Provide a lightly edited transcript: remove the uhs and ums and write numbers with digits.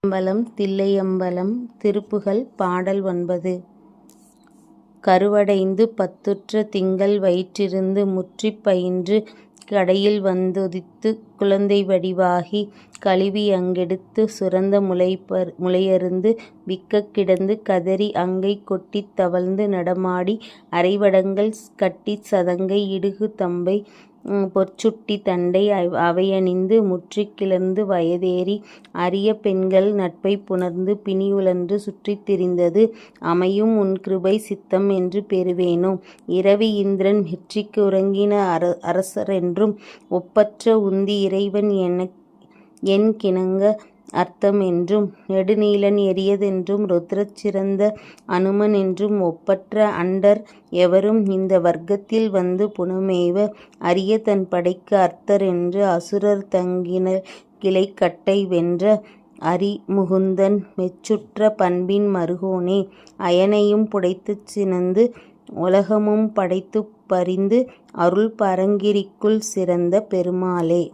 அம்பலம் தில்லையம்பலம் திருப்புகழ் பாடல் 9. கருவடைந்து பத்துற்ற திங்கள் வயிற்றிருந்து முற்றிப் பயின்று கடையில் வந்துதித்து குழந்தை வடிவாகி கழுவி அங்கெடுத்து சுரந்த முலையருந்து விக்கக் கிடந்து கதறி அங்கை கொட்டித் தவழ்ந்து நடமாடி அரைவடங்கள் கட்டிச் சதங்கை இடுகு தம்பை பொற்சுட்டி தண்டை அவையணிந்து முற்றிக் கிளர்ந்து வயதேறி அரிய பெண்கள் நட்பைப் புணர்ந்து பிணியுழன்று சுற்றித் திரிந்தது அமையும் உன் கிருபை சித்தம் என்று பெறுவேனோ. இரவி இந்திரன் வெற்றிக்கு உறங்கின அரசரென்றும் ஒப்பற்ற உந்தி இறைவன் என் கிணங்க அர்த்தம் என்றும் நெடுநீலன் எரியதென்றும் ருத்ரச் சிறந்த அனுமன் என்றும் ஒப்பற்ற அண்டர் எவரும் இந்த வர்க்கத்தில் வந்து புனமேவ அரிய தன் படைக்கு அர்த்தர் என்று அசுரர் தங்கின கிளைக்கட்டை வென்ற அரிமுகுந்தன் மெச்சுற்ற பண்பின் மருகோனே. அயனையும் புடைத்துச் சினந்து உலகமும் படைத்துப் பரிந்து அருள் பரங்கிரிக்குள் சிறந்த பெருமாளே.